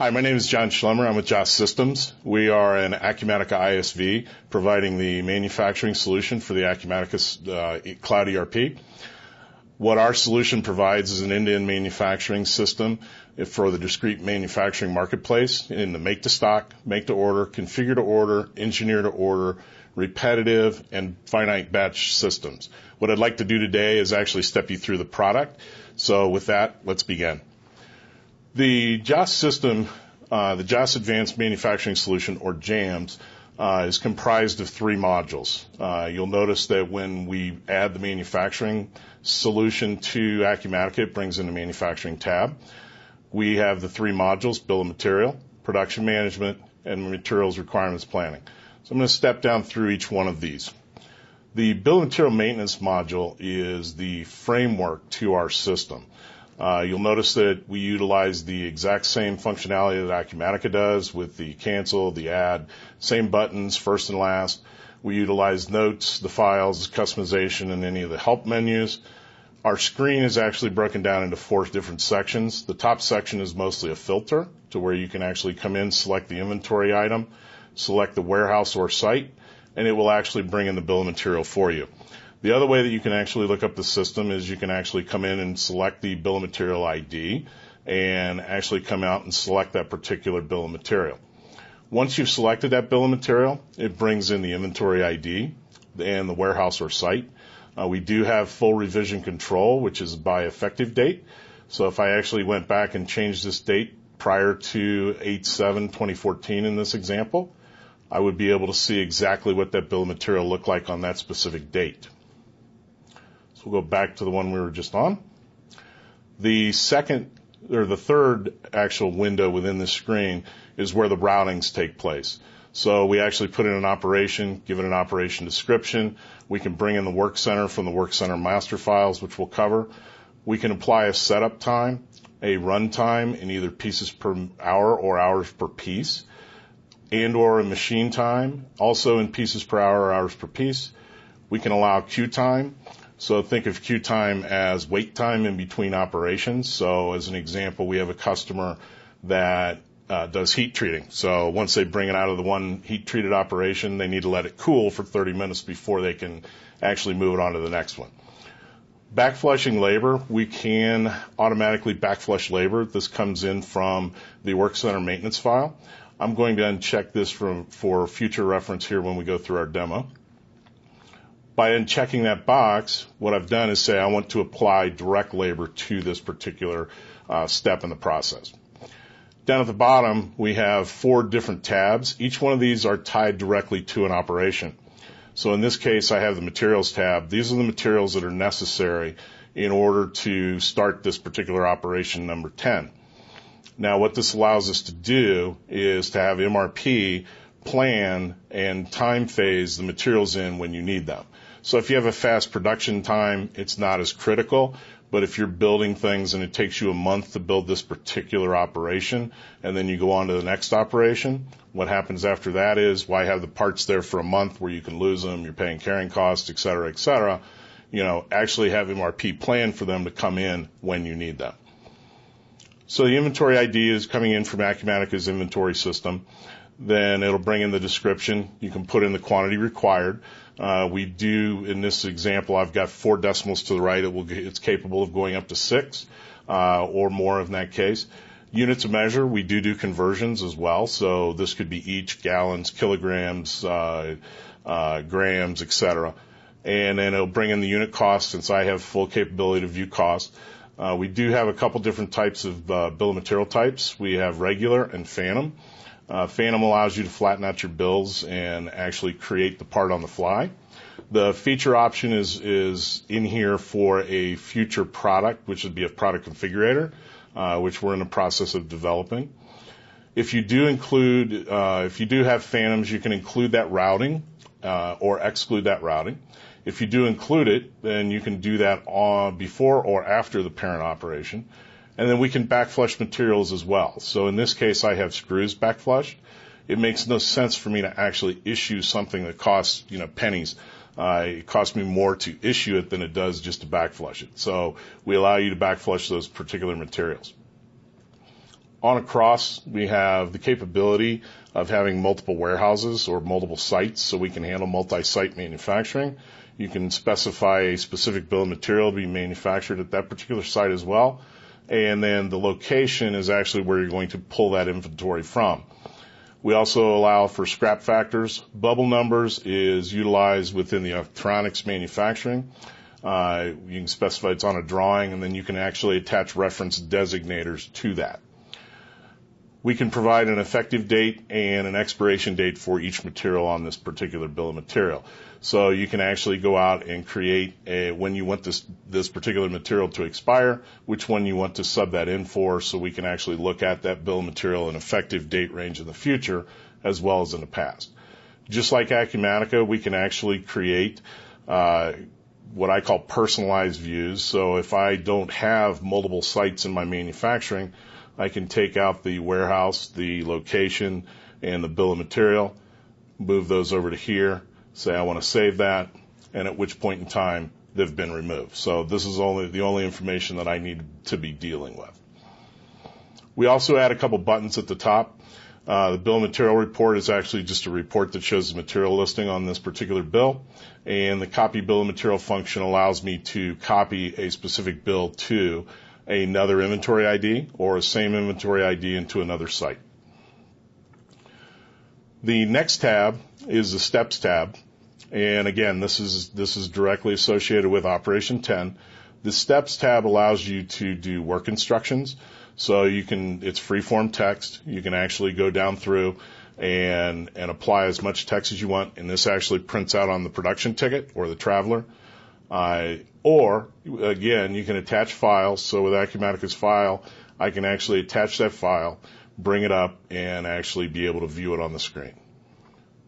Hi, my name is John Schlemmer. I'm with JAAS Systems. We are an Acumatica ISV providing the manufacturing solution for the Acumatica Cloud ERP. What our solution provides is an end-to-end manufacturing system for the discrete manufacturing marketplace in the make-to-stock, make-to-order, configure-to-order, engineer-to-order, repetitive, and finite batch systems. What I'd like to do today is actually step you through the product. So with that, let's begin. The JAAS system, the JAAS Advanced Manufacturing Solution, or JAMS, is comprised of three modules. You'll notice that when we add the manufacturing solution to Acumatica, it brings in the manufacturing tab. We have the three modules: bill of material, production management, and materials requirements planning. So I'm going to step down through each one of these. The bill of material maintenance module is the framework to our system. You'll notice that we utilize the exact same functionality that Acumatica does with the cancel, the add, same buttons, first and last. We utilize notes, the files, customization, and any of the help menus. Our screen is actually broken down into 4 different sections. The top section is mostly a filter to where you can actually come in, select the inventory item, select the warehouse or site, and it will actually bring in the bill of material for you. The other way that you can actually look up the system is you can actually come in and select the bill of material ID and actually come out and select that particular bill of material. Once you've selected that bill of material, it brings in the inventory ID and the warehouse or site. We do have full revision control, which is by effective date. So if I actually went back and changed this date prior to 8/7/2014 in this example, I would be able to see exactly what that bill of material looked like on that specific date. So we'll go back to the one we were just on. The third actual window within the screen is where the routings take place. So we actually put in an operation, give it an operation description. We can bring in the work center from the work center master files, which we'll cover. We can apply a setup time, a run time in either pieces per hour or hours per piece, and or a machine time, also in pieces per hour or hours per piece. We can allow queue time. So think of queue time as wait time in between operations. So as an example, we have a customer that does heat treating. So once they bring it out of the one heat treated operation, they need to let it cool for 30 minutes before they can actually move it on to the next one. Backflushing labor, we can automatically backflush labor. This comes in from the work center maintenance file. I'm going to uncheck this for future reference here when we go through our demo. By unchecking that box, what I've done is say I want to apply direct labor to this particular step in the process. Down at the bottom, we have 4 different tabs. Each one of these are tied directly to an operation. So in this case, I have the materials tab. These are the materials that are necessary in order to start this particular operation number 10. Now, what this allows us to do is to have MRP plan and time phase the materials in when you need them. So if you have a fast production time, it's not as critical. But if you're building things and it takes you a month to build this particular operation, and then you go on to the next operation, what happens after that is, why have the parts there for a month where you can lose them, you're paying carrying costs, et cetera, et cetera. Actually have MRP plan for them to come in when you need them. So the inventory ID is coming in from Acumatica's inventory system. Then it'll bring in the description. You can put in the quantity required. We do, in this example, I've got 4 decimals to the right. It's capable of going up to 6 or more in that case. Units of measure, we do conversions as well. So this could be each, gallons, kilograms, grams, etc. And then it'll bring in the unit cost since I have full capability to view cost. We do have a couple different types of bill of material types. We have regular and phantom. Phantom allows you to flatten out your bills and actually create the part on the fly. The feature option is in here for a future product, which would be a product configurator, which we're in the process of developing. If you do have phantoms, you can include that routing or exclude that routing. If you do include it, then you can do that before or after the parent operation. And then we can backflush materials as well. So in this case, I have screws backflushed. It makes no sense for me to actually issue something that costs, pennies. It costs me more to issue it than it does just to backflush it. So we allow you to backflush those particular materials. On across, we have the capability of having multiple warehouses or multiple sites, so we can handle multi-site manufacturing. You can specify a specific bill of material to be manufactured at that particular site as well. And then the location is actually where you're going to pull that inventory from. We also allow for scrap factors. Bubble numbers is utilized within the electronics manufacturing. You can specify it's on a drawing, and then you can actually attach reference designators to that. We can provide an effective date and an expiration date for each material on this particular bill of material. So you can actually go out and create when you want this particular material to expire, which one you want to sub that in for, so we can actually look at that bill of material and effective date range in the future as well as in the past. Just like Acumatica, we can actually create what I call personalized views. So if I don't have multiple sites in my manufacturing, I can take out the warehouse, the location, and the bill of material, move those over to here, say I want to save that, and at which point in time they've been removed. So this is the only information that I need to be dealing with. We also add a couple buttons at the top. The bill of material report is actually just a report that shows the material listing on this particular bill, and the copy bill of material function allows me to copy a specific bill to another inventory ID or a same inventory ID into another site. The next tab is the steps tab, and again, this is directly associated with Operation 10. The steps tab allows you to do work instructions. So it's free-form text. You can actually go down through and apply as much text as you want, and this actually prints out on the production ticket or the traveler. Or, again, you can attach files. So with Acumatica's file, I can actually attach that file, bring it up, and actually be able to view it on the screen.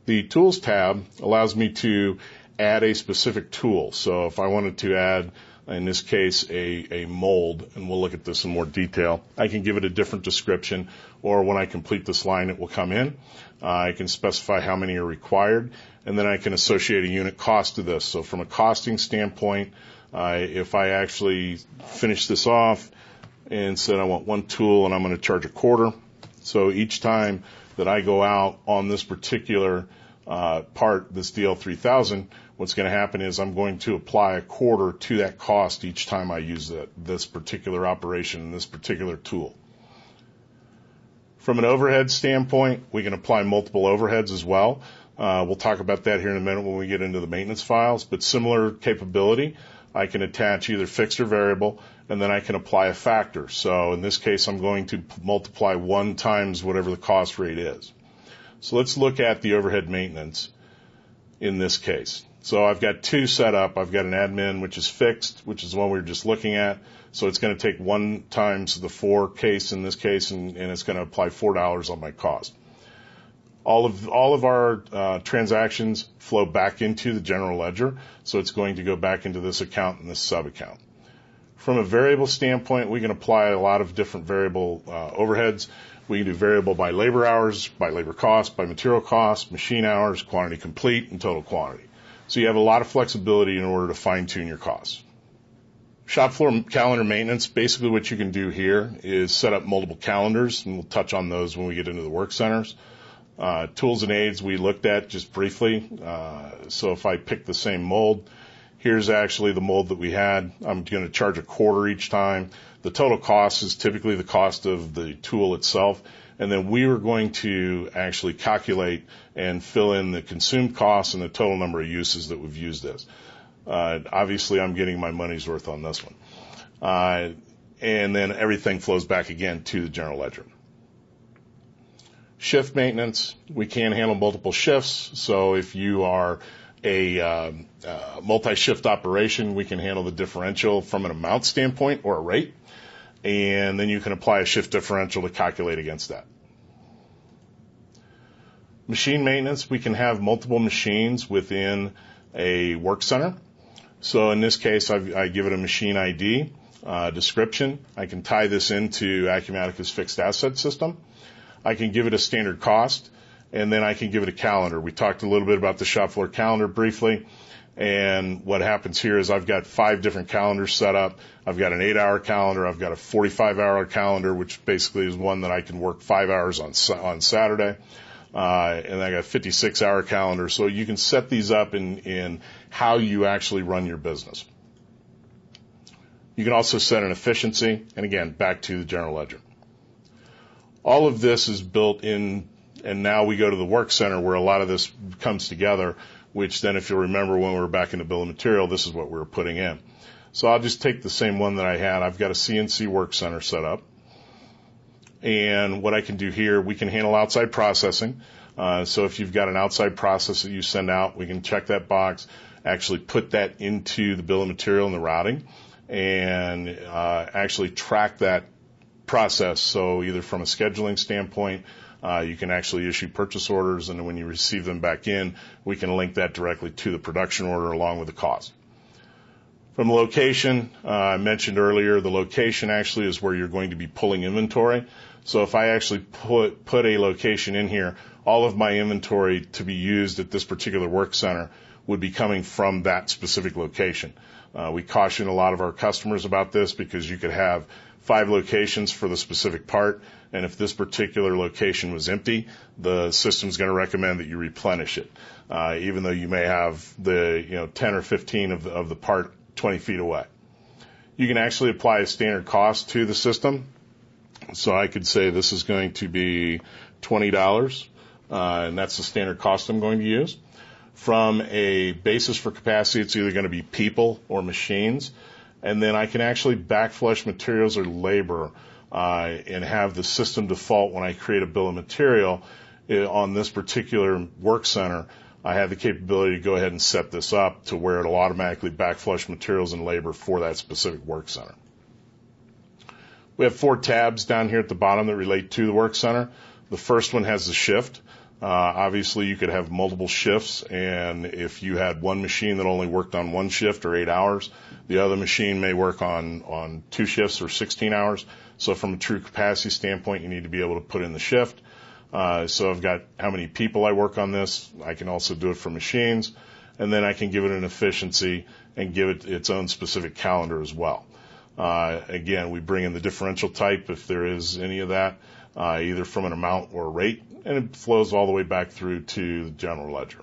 The Tools tab allows me to add a specific tool. So if I wanted to add, in this case, a mold, and we'll look at this in more detail, I can give it a different description, or when I complete this line, it will come in. I can specify how many are required, and then I can associate a unit cost to this. So from a costing standpoint, if I actually finish this off and said I want one tool and I'm going to charge $0.25, so each time that I go out on this particular part, this DL3000, what's going to happen is I'm going to apply $0.25 to that cost each time I use this particular operation and this particular tool. From an overhead standpoint, we can apply multiple overheads as well. We'll talk about that here in a minute when we get into the maintenance files, but similar capability. I can attach either fixed or variable, and then I can apply a factor. So in this case, I'm going to multiply 1 times whatever the cost rate is. So let's look at the overhead maintenance in this case. So I've got 2 set up. I've got an admin, which is fixed, which is the one we were just looking at. So it's going to take 1 times the 4 case in this case, and it's going to apply $4 on my cost. All of our transactions flow back into the general ledger, so it's going to go back into this account and this sub-account. From a variable standpoint, we can apply a lot of different variable overheads. We can do variable by labor hours, by labor cost, by material cost, machine hours, quantity complete, and total quantity. So you have a lot of flexibility in order to fine-tune your costs. Shop floor calendar maintenance, basically what you can do here is set up multiple calendars, and we'll touch on those when we get into the work centers. Tools and aids we looked at just briefly. So if I pick the same mold, here's actually the mold that we had. I'm going to charge $0.25 each time. The total cost is typically the cost of the tool itself, and then we were going to actually calculate and fill in the consumed costs and the total number of uses that we've used this. Obviously, I'm getting my money's worth on this one. And then everything flows back again to the general ledger. Shift maintenance, we can handle multiple shifts. So if you are a multi-shift operation, we can handle the differential from an amount standpoint or a rate. And then you can apply a shift differential to calculate against that. Machine maintenance, we can have multiple machines within a work center. So in this case, I give it a machine ID, description. I can tie this into Acumatica's fixed asset system. I can give it a standard cost, and then I can give it a calendar. We talked a little bit about the shop floor calendar briefly. And what happens here is I've got 5 different calendars set up. I've got an 8-hour calendar. I've got a 45-hour calendar, which basically is one that I can work 5 hours on Saturday. And I got a 56-hour calendar. So you can set these up in how you actually run your business. You can also set an efficiency, and again, back to the general ledger. All of this is built in, and now we go to the work center where a lot of this comes together, which then, if you'll remember when we were back in the bill of material, this is what we were putting in. So I'll just take the same one that I had. I've got a CNC work center set up. And what I can do here, we can handle outside processing. So if you've got an outside process that you send out, we can check that box, actually put that into the bill of material and the routing, and actually track that process. So either from a scheduling standpoint, you can actually issue purchase orders, and when you receive them back in, we can link that directly to the production order along with the cost. From the location, I mentioned earlier, the location actually is where you're going to be pulling inventory. So if I actually put a location in here, all of my inventory to be used at this particular work center would be coming from that specific location. We caution a lot of our customers about this because you could have 5 locations for the specific part, and if this particular location was empty, the system's going to recommend that you replenish it, even though you may have the 10 or 15 of the part 20 feet away. You can actually apply a standard cost to the system. So I could say this is going to be $20, and that's the standard cost I'm going to use. From a basis for capacity, it's either going to be people or machines. And then I can actually backflush materials or labor and have the system default when I create a bill of material on this particular work center. I have the capability to go ahead and set this up to where it'll automatically backflush materials and labor for that specific work center. We have 4 tabs down here at the bottom that relate to the work center. The first one has the shift. Obviously, you could have multiple shifts, and if you had one machine that only worked on one shift or 8 hours, the other machine may work on 2 shifts or 16 hours. So from a true capacity standpoint, you need to be able to put in the shift. So I've got how many people I work on this. I can also do it for machines, and then I can give it an efficiency and give it its own specific calendar as well. Again, we bring in the differential type if there is any of that, either from an amount or a rate, and it flows all the way back through to the general ledger.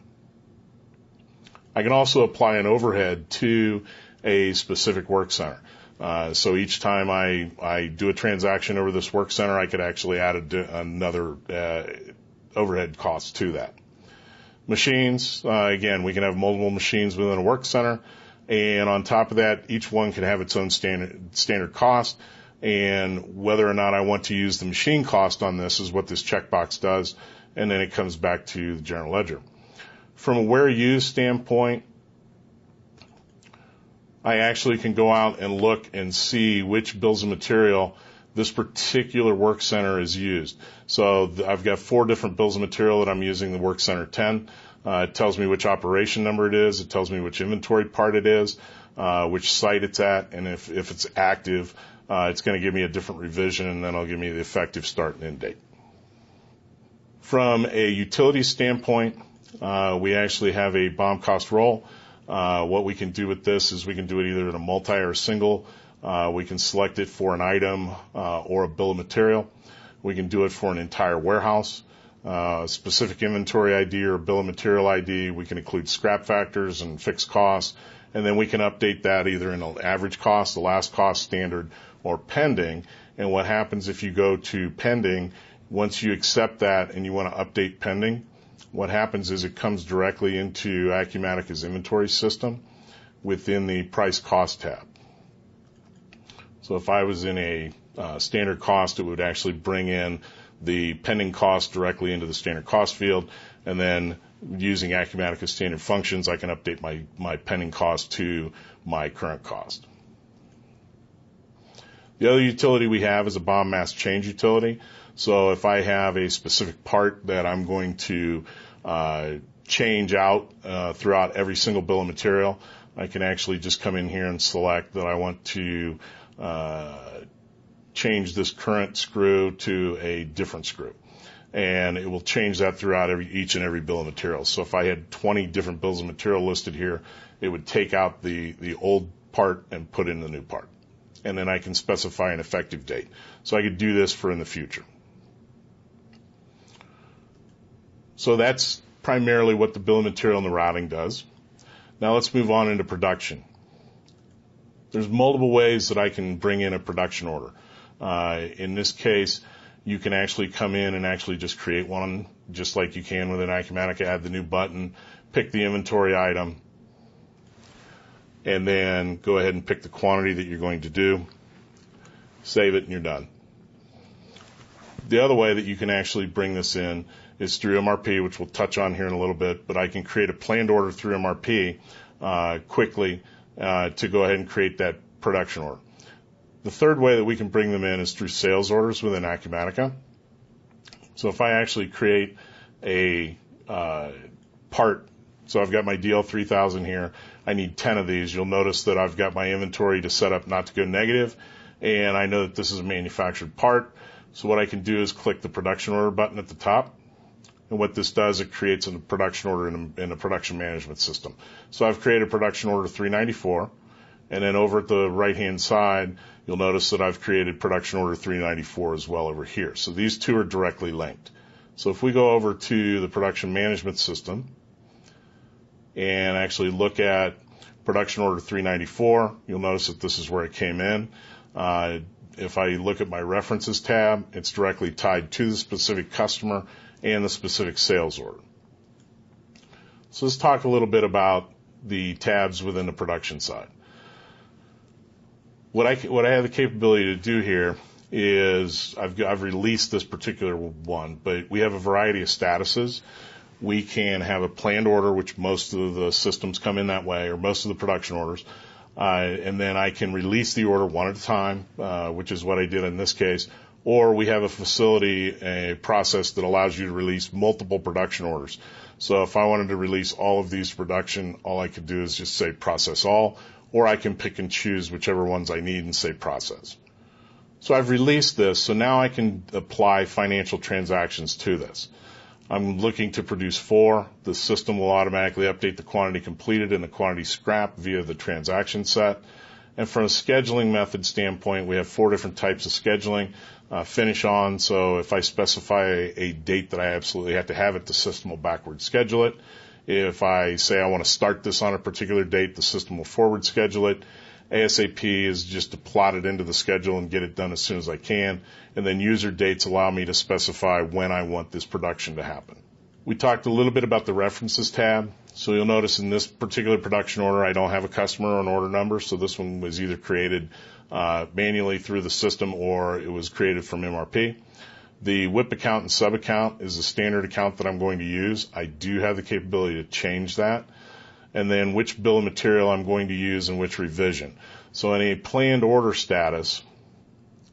I can also apply an overhead to a specific work center. So each time I do a transaction over this work center, I could actually add another overhead cost to that. Machines, again, we can have multiple machines within a work center, and on top of that, each one can have its own standard cost. And whether or not I want to use the machine cost on this is what this checkbox does, and then it comes back to the general ledger. From a where used standpoint, I actually can go out and look and see which bills of material this particular work center is used. So I've got 4 different bills of material that I'm using the work center 10. It tells me which operation number it is. It tells me which inventory part it is, which site it's at, and if it's active, it's going to give me a different revision, and then it'll give me the effective start and end date. From a utility standpoint, we actually have a BOM cost roll. What we can do with this is we can do it either in a multi or a single. We can select it for an item or a bill of material. We can do it for an entire warehouse. Specific inventory ID or bill of material ID. We can include scrap factors and fixed costs, and then we can update that either in an average cost, the last cost standard, or pending. And what happens if you go to pending, once you accept that and you want to update pending, what happens is it comes directly into Acumatica's inventory system within the price cost tab. So if I was in a standard cost, it would actually bring in the pending cost directly into the standard cost field, and then using Acumatica's standard functions, I can update my pending cost to my current cost. The other utility we have is a BOM mass change utility. So if I have a specific part that I'm going to change out throughout every single bill of material, I can actually just come in here and select that I want to change this current screw to a different screw. and it will change that throughout each and every bill of materials. So if I had 20 different bills of material listed here, it would take out the old part and put in the new part. And then I can specify an effective date. So I could do this for in the future. So that's primarily what the bill of material and the routing does. Now let's move on into production. There's multiple ways that I can bring in a production order. In this case, you can actually come in and actually just create one, just like you can with an Acumatica, add the new button, pick the inventory item, and then go ahead and pick the quantity that you're going to do, save it, and you're done. The other way that you can actually bring this in is through MRP, which we'll touch on here in a little bit, but I can create a planned order through MRP quickly to go ahead and create that production order. The third way that we can bring them in is through sales orders within Acumatica. So if I actually create a part, so I've got my DL3000 here, I need 10 of these. You'll notice that I've got my inventory to set up not to go negative, and I know that this is a manufactured part. So what I can do is click the production order button at the top. And what this does, it creates a production order in a production management system. So I've created production order 394, and then over at the right-hand side, you'll notice that I've created production order 394 as well over here. So these two are directly linked. So if we go over to the production management system and actually look at production order 394, you'll notice that this is where it came in. If I look at my references tab, it's directly tied to the specific customer and the specific sales order. So let's talk a little bit about the tabs within the production side. What I have the capability to do here is I've released this particular one, but we have a variety of statuses. We can have a planned order, which most of the systems come in that way, or most of the production orders. And then I can release the order one at a time, which is what I did in this case. Or we have a facility, a process that allows you to release multiple production orders. So if I wanted to release all of these production, all I could do is just say process all, or I can pick and choose whichever ones I need and say process. So I've released this, so now I can apply financial transactions to this. I'm looking to produce 4. The system will automatically update the quantity completed and the quantity scrapped via the transaction set. And from a scheduling method standpoint, we have 4 different types of scheduling. Finish on, so if I specify a date that I absolutely have to have it, the system will backward schedule it. If I say I want to start this on a particular date, the system will forward schedule it. ASAP is just to plot it into the schedule and get it done as soon as I can. And then user dates allow me to specify when I want this production to happen. We talked a little bit about the references tab. So you'll notice in this particular production order, I don't have a customer or an order number. So this one was either created manually through the system or it was created from MRP. The WIP account and sub account is the standard account that I'm going to use. I do have the capability to change that. And then which bill of material I'm going to use and which revision. So in a planned order status,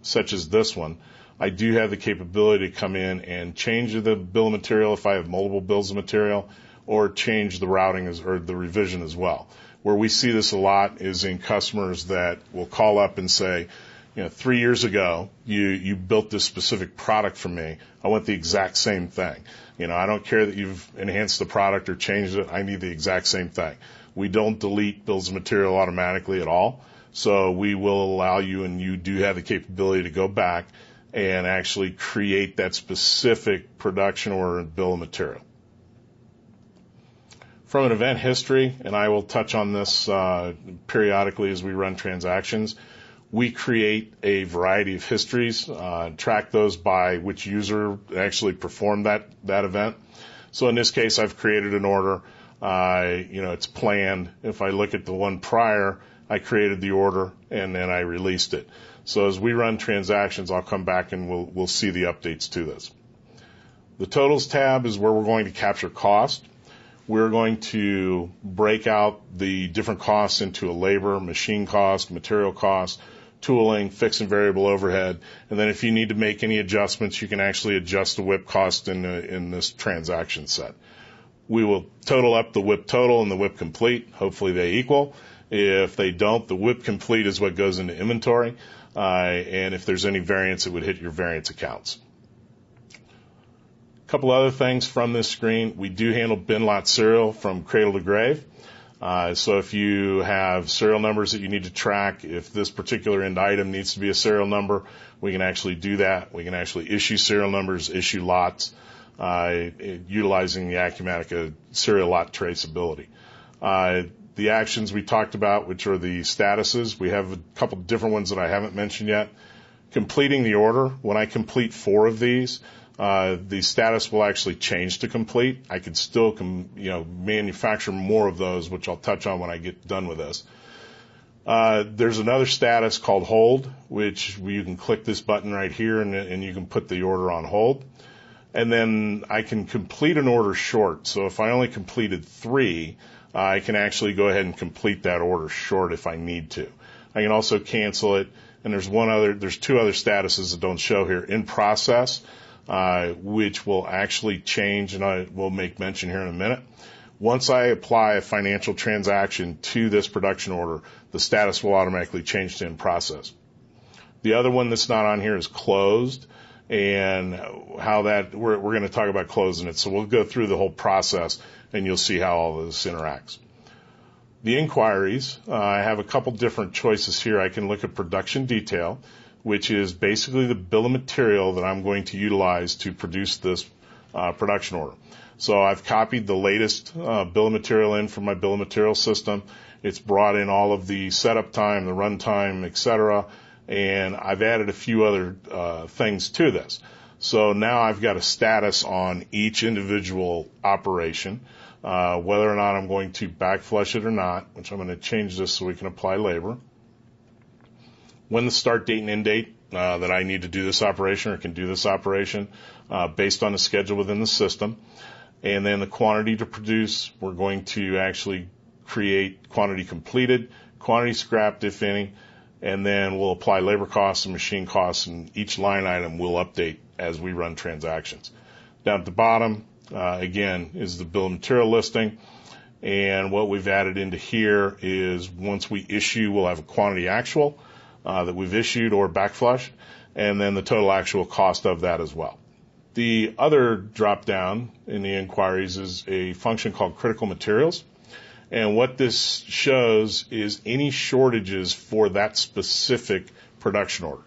such as this one, I do have the capability to come in and change the bill of material if I have multiple bills of material, or change the routing or the revision as well. Where we see this a lot is in customers that will call up and say, 3 years ago, you built this specific product for me. I want the exact same thing. I don't care that you've enhanced the product or changed it. I need the exact same thing. We don't delete bills of material automatically at all. So we will allow you, and you do have the capability to go back and actually create that specific production order and bill of material. From an event history, and I will touch on this periodically as we run transactions, we create a variety of histories, track those by which user actually performed that event. So in this case, I've created an order. It's planned. If I look at the one prior, I created the order and then I released it. So as we run transactions, I'll come back and we'll see the updates to this. The totals tab is where we're going to capture cost. We're going to break out the different costs into a labor, machine cost, material cost, tooling, fixed and variable overhead, and then if you need to make any adjustments, you can actually adjust the WIP cost in this transaction set. We will total up the WIP total and the WIP complete. Hopefully they equal. If they don't, the WIP complete is what goes into inventory, and if there's any variance, it would hit your variance accounts. A couple other things from this screen. We do handle bin lot serial from cradle to grave. So if you have serial numbers that you need to track, if this particular end item needs to be a serial number, we can actually do that. We can actually issue serial numbers, issue lots, utilizing the Acumatica serial lot traceability. The actions we talked about, which are the statuses, we have a couple different ones that I haven't mentioned yet. Completing the order, when I complete 4 of these, the status will actually change to complete. I could still manufacture more of those, which I'll touch on when I get done with this. There's another status called hold, which you can click this button right here and you can put the order on hold. And then I can complete an order short. So if I only completed 3, I can actually go ahead and complete that order short if I need to. I can also cancel it. And there's 2 other statuses that don't show here. In process, which will actually change, and I will make mention here in a minute. Once I apply a financial transaction to this production order, the status will automatically change to in process. The other one that's not on here is closed, and how that, we're going to talk about closing it. So we'll go through the whole process, and you'll see how all this interacts. The inquiries, I have a couple different choices here. I can look at production detail, which is basically the bill of material that I'm going to utilize to produce this production order. So I've copied the latest bill of material in from my bill of material system. It's brought in all of the setup time, the run time, etc., and I've added a few other things to this. So now I've got a status on each individual operation, whether or not I'm going to backflush it or not, which I'm going to change this so we can apply labor. When the start date and end date that I need to do this operation or can do this operation based on the schedule within the system. And then the quantity to produce, we're going to actually create quantity completed, quantity scrapped if any, and then we'll apply labor costs and machine costs, and each line item will update as we run transactions. Down at the bottom, again, is the bill of material listing. And what we've added into here is once we issue, we'll have a quantity actual that we've issued or backflush, and then the total actual cost of that as well. The other drop down in the inquiries is a function called critical materials. And what this shows is any shortages for that specific production order.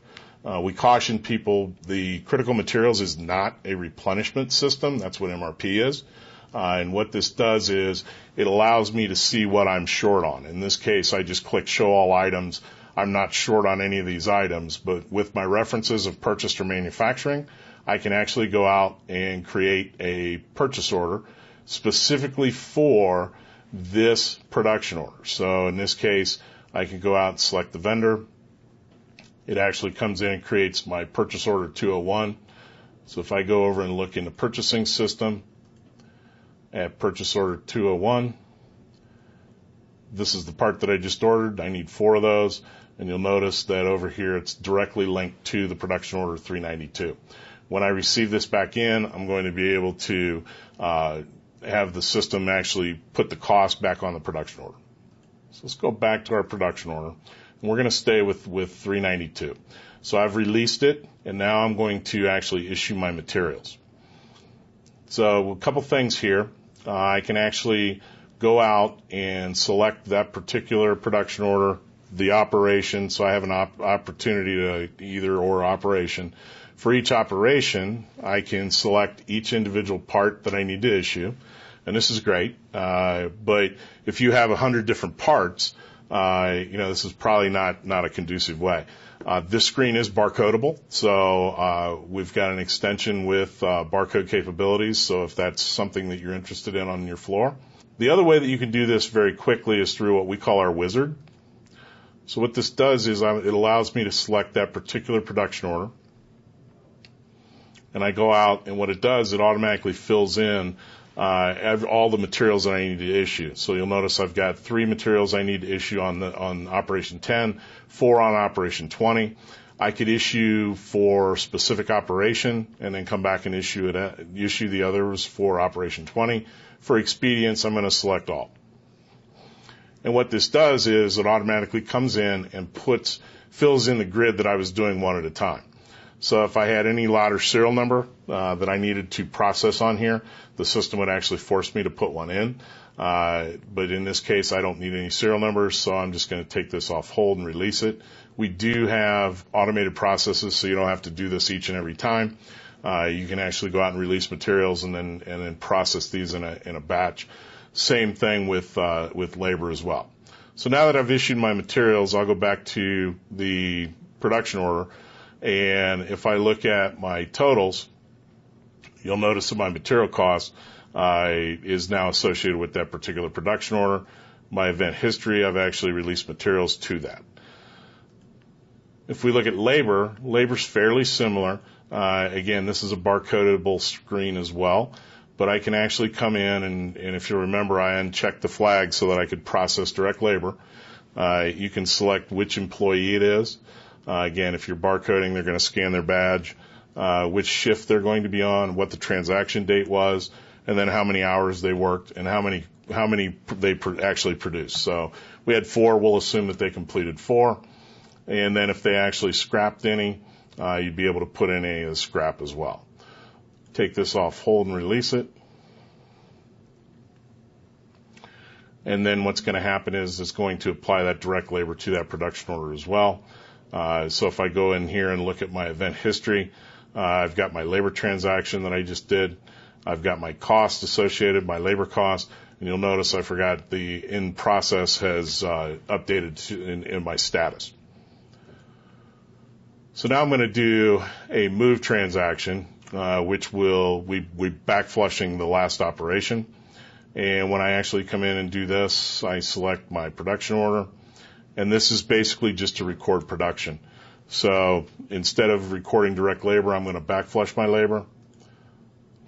We caution people the critical materials is not a replenishment system. That's what MRP is. And what this does is it allows me to see what I'm short on. In this case, I just click show all items. I'm not short on any of these items, but with my references of purchased or manufacturing, I can actually go out and create a purchase order specifically for this production order. So in this case, I can go out and select the vendor. It actually comes in and creates my purchase order 201. So if I go over and look in the purchasing system at purchase order 201, this is the part that I just ordered. I need 4 of those. And you'll notice that over here it's directly linked to the production order 392. When I receive this back in, I'm going to be able to have the system actually put the cost back on the production order. So let's go back to our production order. And we're going to stay with 392. So I've released it, and now I'm going to actually issue my materials. So a couple things here. I can actually go out and select that particular production order, the operation, so I have an opportunity to either or operation. For each operation, I can select each individual part that I need to issue, and this is great. But if you have 100 different parts, this is probably not a conducive way. This screen is barcodable, so we've got an extension with barcode capabilities, so if that's something that you're interested in on your floor. The other way that you can do this very quickly is through what we call our wizard. So what this does is it allows me to select that particular production order, and I go out, and what it does, it automatically fills in all the materials that I need to issue. So you'll notice I've got 3 materials I need to issue on Operation 10, 4 on Operation 20. I could issue for specific operation and then come back and issue the others for Operation 20. For expedience, I'm going to select all. And what this does is it automatically comes in and fills in the grid that I was doing one at a time. So if I had any lot or serial number that I needed to process on here, the system would actually force me to put one in. But in this case, I don't need any serial numbers, so I'm just going to take this off hold and release it. We do have automated processes, so you don't have to do this each and every time. You can actually go out and release materials and then process these in a batch. Same thing with labor as well. So now that I've issued my materials, I'll go back to the production order, and if I look at my totals, you'll notice that my material cost is now associated with that particular production order. My event history, I've actually released materials to that. If we look at labor, labor's fairly similar. Again, this is a barcodable screen as well, but I can actually come in and if you remember, I unchecked the flag so that I could process direct labor. You can select which employee it is. Again, if you're barcoding, they're going to scan their badge, which shift they're going to be on, what the transaction date was, and then how many hours they worked and how many they actually produced. So we had 4. We'll assume that they completed 4. And then if they actually scrapped any, you'd be able to put in a scrap as well. Take this off hold and release it. And then what's going to happen is it's going to apply that direct labor to that production order as well. So if I go in here and look at my event history, I've got my labor transaction that I just did. I've got my cost associated, my labor cost, and you'll notice I forgot the in process has updated in my status. So now I'm going to do a move transaction, which we back flushing the last operation. And when I actually come in and do this, I select my production order. And this is basically just to record production. So instead of recording direct labor, I'm going to back flush my labor.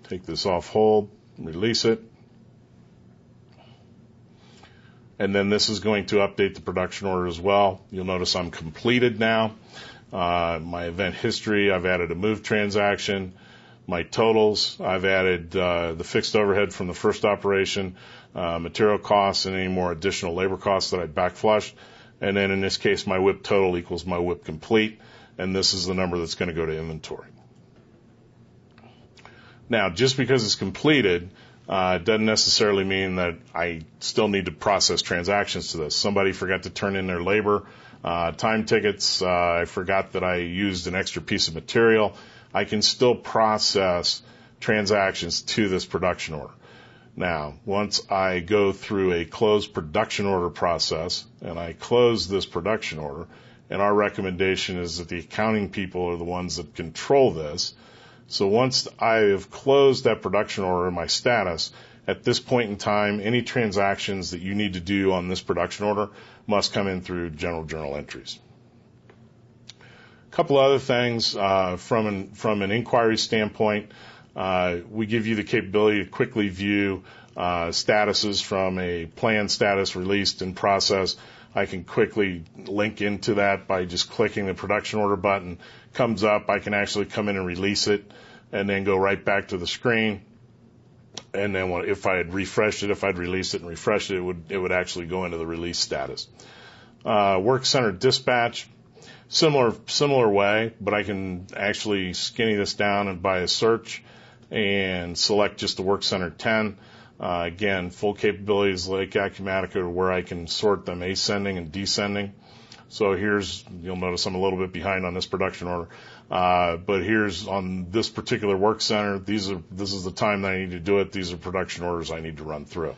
Take this off hold, release it. And then this is going to update the production order as well. You'll notice I'm completed now. My event history, I've added a move transaction. My totals, I've added the fixed overhead from the first operation, material costs, and any more additional labor costs that I back flushed. And then in this case, my WIP total equals my WIP complete, and this is the number that's going to go to inventory. Now, just because it's completed, doesn't necessarily mean that I still need to process transactions to this. Somebody forgot to turn in their labor time tickets. I forgot that I used an extra piece of material. I can still process transactions to this production order. Now, once I go through a closed production order process and I close this production order, and our recommendation is that the accounting people are the ones that control this. So once I have closed that production order in my status, at this point in time, any transactions that you need to do on this production order must come in through general journal entries. A couple other things from an inquiry standpoint. We give you the capability to quickly view statuses from a planned status, released, and process. I can quickly link into that by just clicking the production order button. Comes up, I can actually come in and release it and then go right back to the screen. And then if I had refreshed it, if I'd released it and refreshed it, it would actually go into the release status. Work center dispatch. Similar way, but I can actually skinny this down and by a search and select just the Work Center 10. Again, full capabilities like Acumatica where I can sort them ascending and descending. So you'll notice I'm a little bit behind on this production order. But here's on this particular work center, this is the time that I need to do it. These are production orders I need to run through.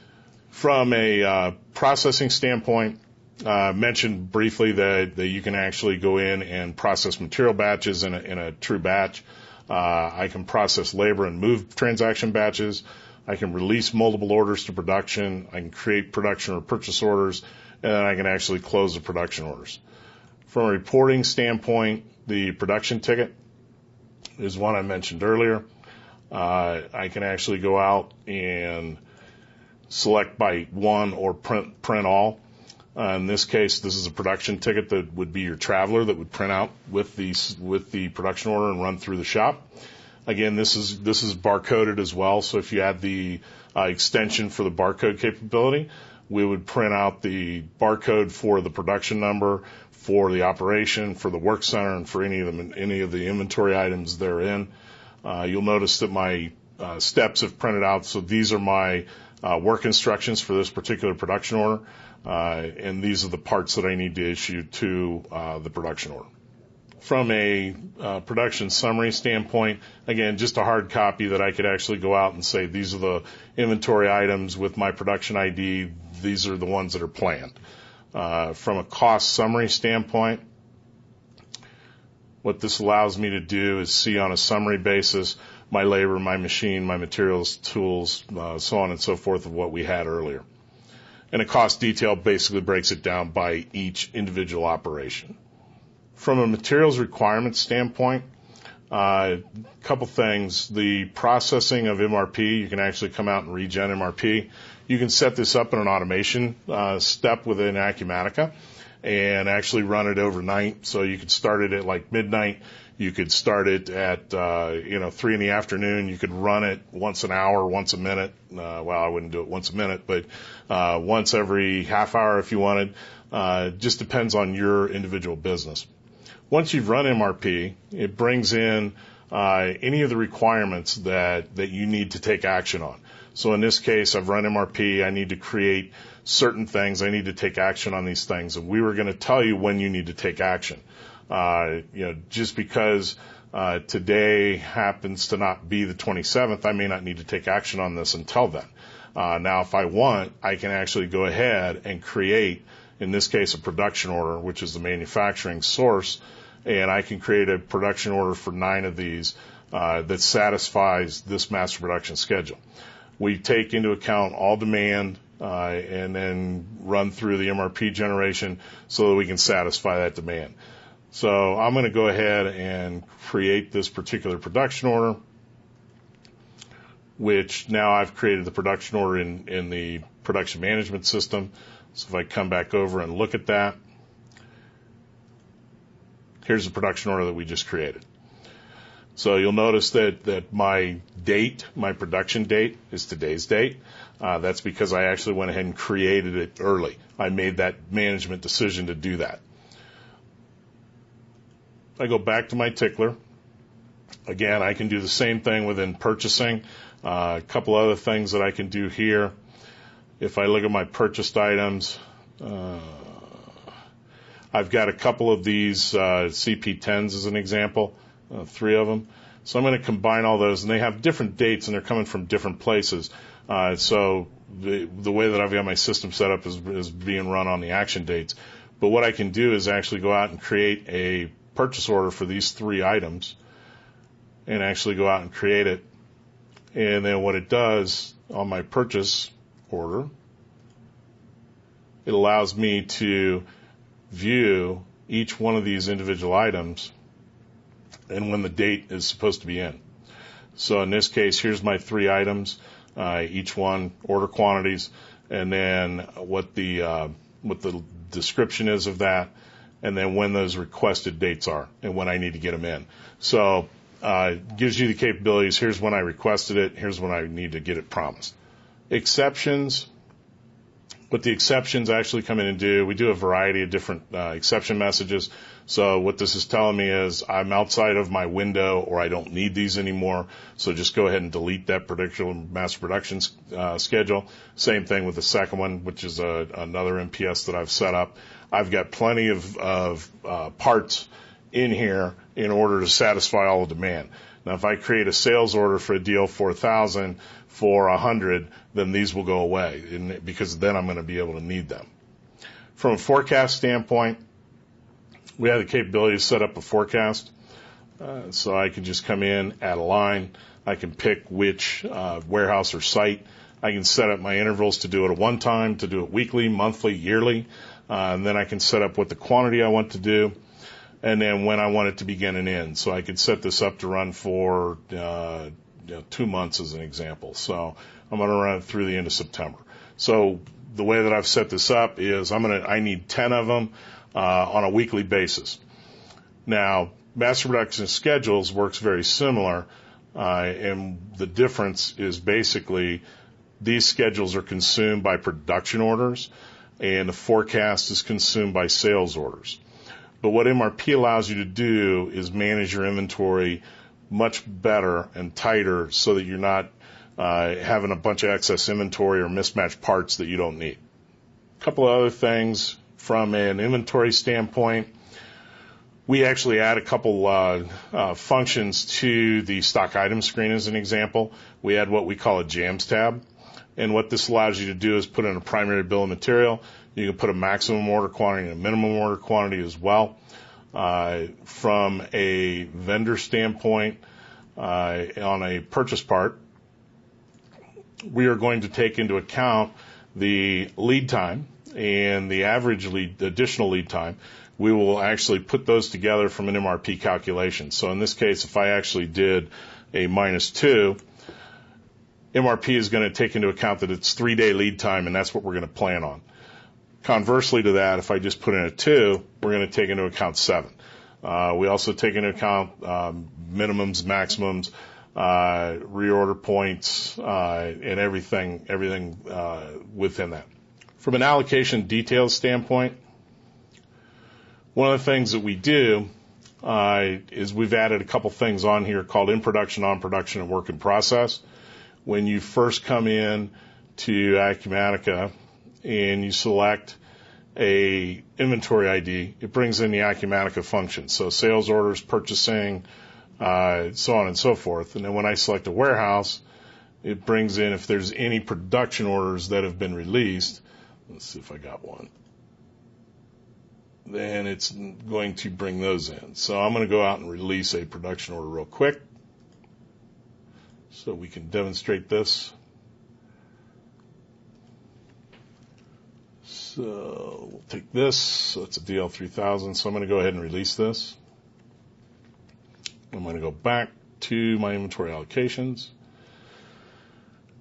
From a processing standpoint, mentioned briefly that you can actually go in and process material batches in a true batch. I can process labor and move transaction batches. I can release multiple orders to production. I can create production or purchase orders, and then I can actually close the production orders. From a reporting standpoint, the production ticket is one I mentioned earlier. I can actually go out and select by one or print all. In this case, this is a production ticket that would be your traveler that would print out with the production order and run through the shop. Again, this is barcoded as well, so if you add the extension for the barcode capability, we would print out the barcode for the production number, for the operation, for the work center, and for any of the inventory items therein. You'll notice that my steps have printed out, so these are my work instructions for this particular production order, and these are the parts that I need to issue to the production order. From a production summary standpoint, again, just a hard copy that I could actually go out and say, these are the inventory items with my production ID, these are the ones that are planned. From a cost summary standpoint, what this allows me to do is see on a summary basis my labor, my machine, my materials, tools, so on and so forth of what we had earlier. And a cost detail basically breaks it down by each individual operation. From a materials requirement standpoint, a couple things. The processing of MRP, you can actually come out and regen MRP. You can set this up in an automation step within Acumatica and actually run it overnight. So you could start it at like midnight. You could start it at 3 in the afternoon. You could run it once an hour, once a minute. Well, I wouldn't do it once a minute, but once every half hour if you wanted. Just depends on your individual business. Once you've run MRP, it brings in any of the requirements that you need to take action on. So in this case, I've run MRP. I need to create certain things. I need to take action on these things. And we were going to tell you when you need to take action. Just because today happens to not be the 27th, I may not need to take action on this until then. Now, if I want, I can actually go ahead and create, in this case, a production order, which is the manufacturing source, and I can create a production order for 9 of these that satisfies this master production schedule. We take into account all demand and then run through the MRP generation so that we can satisfy that demand. So I'm going to go ahead and create this particular production order, which now I've created the production order in the production management system. So if I come back over and look at that, here's the production order that we just created. So you'll notice that my date, my production date, is today's date. That's because I actually went ahead and created it early. I made that management decision to do that. I go back to my tickler. Again, I can do the same thing within purchasing. A couple other things that I can do here. If I look at my purchased items, I've got a couple of these CP10s as an example, 3 of them. So I'm going to combine all those, and they have different dates, and they're coming from different places. So the way that I've got my system set up is being run on the action dates. But what I can do is actually go out and create a purchase order for these 3 items and actually go out and create it. And then what it does on my purchase order, it allows me to view each one of these individual items and when the date is supposed to be in. So in this case, here's my 3 items, each one order quantities, and then what the description is of that, and then when those requested dates are and when I need to get them in. So it gives you the capabilities. Here's when I requested it. Here's when I need to get it promised. Exceptions. What the exceptions actually come in and do, we do a variety of different exception messages. So what this is telling me is I'm outside of my window, or I don't need these anymore. So just go ahead and delete that particular master production schedule. Same thing with the second one, which is another MPS that I've set up. I've got plenty of parts in here in order to satisfy all the demand. Now, if I create a sales order for a deal 4,000 for 100, then these will go away because then I'm going to be able to need them. From a forecast standpoint, we have the capability to set up a forecast. So I can just come in, add a line. I can pick which warehouse or site. I can set up my intervals to do it at one time, to do it weekly, monthly, yearly. And then I can set up what the quantity I want to do, and then when I want it to begin and end. So I could set this up to run for 2 months as an example. So I'm going to run it through the end of September. So the way that I've set this up is I need 10 of them on a weekly basis. Now, master production schedules works very similar, and the difference is basically these schedules are consumed by production orders, and the forecast is consumed by sales orders. But what MRP allows you to do is manage your inventory much better and tighter so that you're not having a bunch of excess inventory or mismatched parts that you don't need. A couple of other things from an inventory standpoint. We actually add a couple functions to the stock item screen as an example. We add what we call a JAAS tab. And what this allows you to do is put in a primary bill of material. You can put a maximum order quantity and a minimum order quantity as well. From a vendor standpoint, on a purchase part, we are going to take into account the lead time and the average additional lead time. We will actually put those together from an MRP calculation. So in this case, if I actually did a -2, MRP is going to take into account that it's 3-day lead time, and that's what we're going to plan on. Conversely to that, if I just put in a 2, we're going to take into account 7. We also take into account minimums, maximums, reorder points, and everything within that. From an allocation details standpoint, one of the things that we do is we've added a couple things on here called in production, on production, and work in process. When you first come in to Acumatica and you select a inventory ID, it brings in the Acumatica function. So sales orders, purchasing, so on and so forth. And then when I select a warehouse, it brings in if there's any production orders that have been released. Let's see if I got one. Then it's going to bring those in. So I'm going to go out and release a production order real quick so we can demonstrate this. So we'll take this. So it's a DL3000. So I'm going to go ahead and release this. I'm going to go back to my inventory allocations.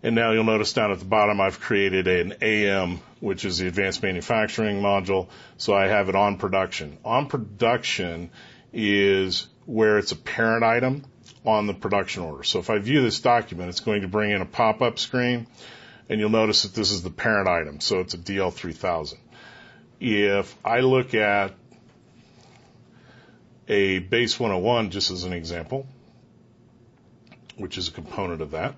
And now you'll notice down at the bottom I've created an AM, which is the advanced manufacturing module. So I have it on production. On production is where it's a parent item on the production order. So if I view this document, it's going to bring in a pop-up screen, and you'll notice that this is the parent item. So it's a DL3000. If I look at a base 101, just as an example, which is a component of that,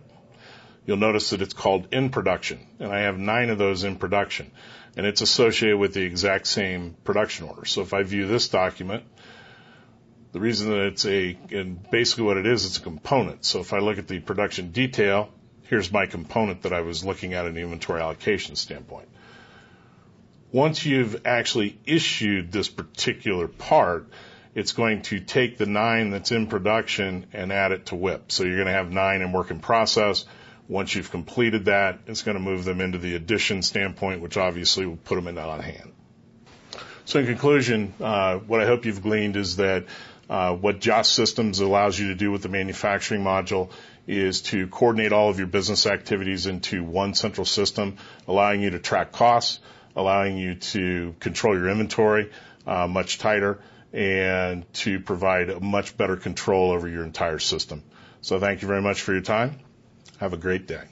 you'll notice that it's called in production, and I have 9 of those in production, and it's associated with the exact same production order. So if I view this document, the reason that and basically what it is, it's a component. So if I look at the production detail, here's my component that I was looking at in the inventory allocation standpoint. Once you've actually issued this particular part, it's going to take the 9 that's in production and add it to WIP. So you're going to have 9 in work in process. Once you've completed that, it's going to move them into the addition standpoint, which obviously will put them in on hand. So in conclusion, what I hope you've gleaned is that what JAAS Systems allows you to do with the manufacturing module is to coordinate all of your business activities into one central system, allowing you to track costs, allowing you to control your inventory much tighter, and to provide a much better control over your entire system. So thank you very much for your time. Have a great day.